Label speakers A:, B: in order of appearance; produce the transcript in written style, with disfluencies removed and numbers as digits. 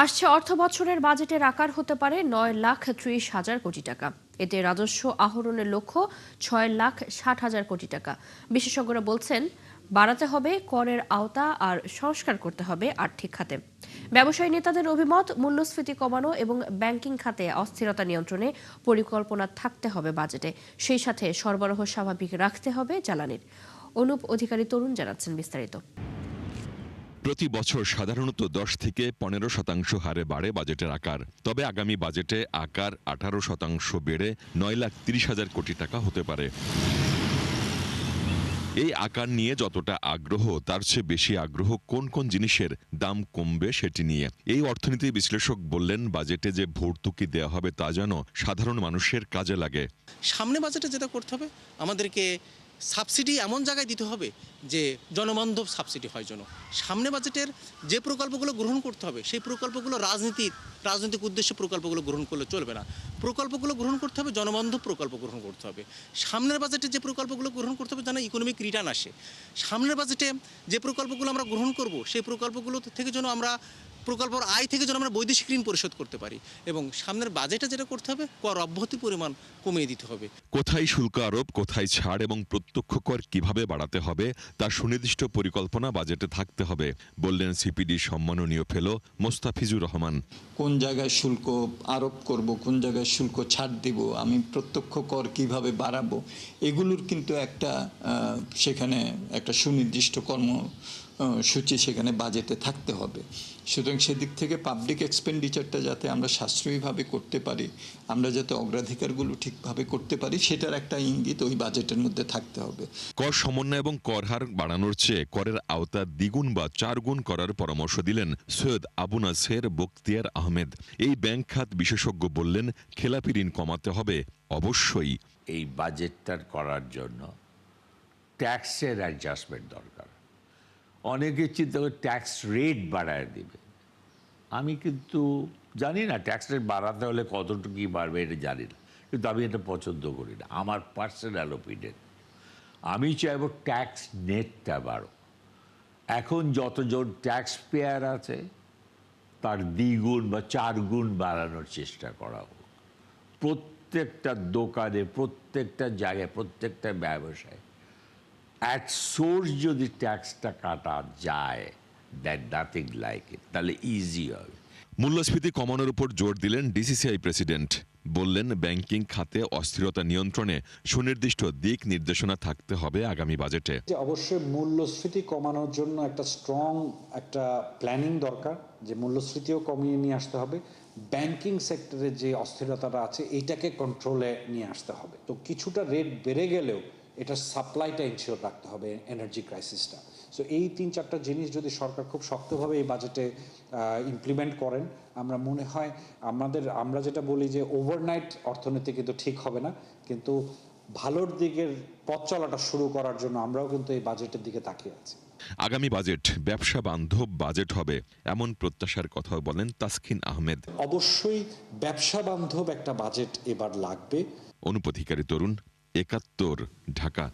A: আসছে অর্থবছরের বাজেটের আকার হতে পারে 9,30,000 কোটি টাকা। এতে রাজস্ব আহরণের লক্ষ্য 6,60,000 কোটি টাকা। বিশেষজ্ঞরা বলছেন, বাড়াতে হবে করের আওতা আর সংস্কার করতে হবে আর্থিক খাতে। ব্যবসায়ী নেতাদের অভিমত, মূল্যস্ফীতি কমানো এবং ব্যাংকিং খাতে অস্থিরতা নিয়ন্ত্রণে পরিকল্পনা থাকতে হবে বাজেটে। সেই সাথে সরবরাহ স্বাভাবিক রাখতে হবে জ্বালানির। অনুপ অধিকারী তরুণ জানাচ্ছেন বিস্তারিত।
B: প্রতি বছর সাধারণত 10 থেকে 15% হারে বাড়ে বাজেটের আকার। তবে আগামী বাজেটে আকার 18% বেড়ে 9,30,000 কোটি টাকা হতে পারে। এই আকার নিয়ে যতটা আগ্রহ, তার চেয়ে বেশি আগ্রহ কোন কোন জিনিসের দাম কমবে সেটি নিয়ে। এই অর্থনীতি বিশ্লেষক বললেন, বাজেটে যে ভর্তুকি দেওয়া হবে তা যেন সাধারণ মানুষের কাজে লাগে।
C: সামনে বাজেটে যেটা করতে হবে, আমাদেরকে সাবসিডি এমন জায়গায় দিতে হবে যে জনবান্ধব সাবসিডি হয় যেন। সামনে বাজেটের যে প্রকল্পগুলো গ্রহণ করতে হবে, সেই প্রকল্পগুলো রাজনৈতিক উদ্দেশ্যে প্রকল্পগুলো গ্রহণ করলে চলবে না। প্রকল্পগুলো গ্রহণ করতে হবে, জনবান্ধব প্রকল্প গ্রহণ করতে হবে। সামনের বাজেটে যে প্রকল্পগুলো গ্রহণ করতে হবে যেন ইকোনমিক রিটার্ন আসে। সামনের বাজেটে যে প্রকল্পগুলো আমরা গ্রহণ করব, সেই প্রকল্পগুলো থেকে যেন আমরা প্রকল্পের আয় থেকে যেন আমরা বৈদেশিক ঋণ পরিশোধ করতে পারি। এবং সামনের বাজেটে যেটা করতে হবে, কর অব্যাহতির পরিমাণ কমিয়ে দিতে হবে।
B: কোথায় শুল্ক আরোপ, কোথায় ছাড় এবং প্রত্যক্ষ কর কিভাবে বাড়াতে হবে তার সুনির্দিষ্ট পরিকল্পনা বাজেটে থাকতে হবে, বললেন সিপিডি সম্মাননীয় ফেলো মোস্তাফিজুর রহমান।
D: কোন জায়গায় শুল্ক আরোপ করব, কোন জায়গায় শুল্ক ছাড় দিব, আমি প্রত্যক্ষ কর কিভাবে বাড়াবো, এগুলোর কিন্তু সেখানে একটা সুনির্দিষ্ট কর্মসূচি সেখানে বাজেটে থাকতে হবে। সুতরাং সেদিক থেকে পাবলিক এক্সপেন্ডিচারটা যাতে আমরা সাশ্রয়ীভাবে করতে পারি, আমরা যাতে অগ্রাধিকারগুলো ঠিকভাবে করতে পারি, সেটার একটা ইঙ্গিত ওই বাজেটের মধ্যে থাকতে হবে।
B: কর সমন্বয় এবং কর হার বাড়ানোর চেয়ে করের আওতা দ্বিগুণ বা 4 গুণ করার পরামর্শ দিলেন সৈয়দ আবু নাসের বখতিয়ার আহমেদ। এই ব্যাংক খাত বিশেষজ্ঞ বললেন, খেলাপি ঋণ কমাতে হবে অবশ্যই।
E: এই বাজেটটার করার জন্য ট্যাক্সের অ্যাডজাস্টমেন্ট দরকার। অনেকে চিন্তা করে ট্যাক্স রেট বাড়ায় দিবে। আমি কিন্তু জানি না ট্যাক্স রেট বাড়াতে হলে কতটুকু বাড়বে, এটা জানি না, কিন্তু আমি এটা পছন্দ করি না। আমার পার্সোনাল ওপিনিয়ন, আমি চাইব ট্যাক্স নেটটা বাড়ো। এখন যতজন ট্যাক্স পেয়ার আছে তার দ্বিগুণ বা 4 গুণ বাড়ানোর চেষ্টা করা হোক। প্রত্যেকটা দোকানে, প্রত্যেকটা জায়গায়, প্রত্যেকটা ব্যবসায় অ্যাট সোর্স যদি ট্যাক্সটা কাটা যায়, দ্যাট নাথিং লাইক ইট, তাহলে ইজি হবে।
B: মূল্যস্ফীতি কমানোর উপর জোর দিলেন ডিসিসিআই প্রেসিডেন্ট। বললেন, ব্যাংকিং খাতে অস্থিরতা নিয়ন্ত্রণে সুনির্দিষ্ট দিক নির্দেশনা থাকতে হবে আগামী বাজেটে।
F: অবশ্যই মূল্যস্ফীতি কমানোর জন্য একটা স্ট্রং প্ল্যানিং দরকার, যে মূল্যস্ফীতিও কমিয়ে নিয়ে আসতে হবে। ব্যাংকিং সেক্টরে যে অস্থিরতাটা আছে, এইটাকে কন্ট্রোলে নিয়ে আসতে হবে। তো কিছুটা রেট বেড়ে গেলেও এটার সাপ্লাইটা ইনশিওর রাখতে হবে, এনার্জি ক্রাইসিসটা। সো এই 3-4টা জিনিস যদি সরকার খুব শক্তভাবে এই বাজেটে ইমপ্লিমেন্ট করেন, আমরা মনে হয় আমরা যেটা বলি যে ওভারনাইট অর্থনীতি কিন্তু ঠিক হবে না, কিন্তু ভালোর দিকের পথ চলাটা শুরু করার জন্য আমরাও কিন্তু এই বাজেটের দিকে তাকিয়ে আছি।
B: আগামী বাজেট ব্যবসা বান্ধব বাজেট হবে, এমন প্রত্যাশার কথাও বলেন তাসকিন আহমেদ।
F: অবশ্যই ব্যবসা বান্ধব একটা বাজেট এবার লাগবে।
B: অনুপ অধিকারী তরুণ, ৭১, ঢাকা।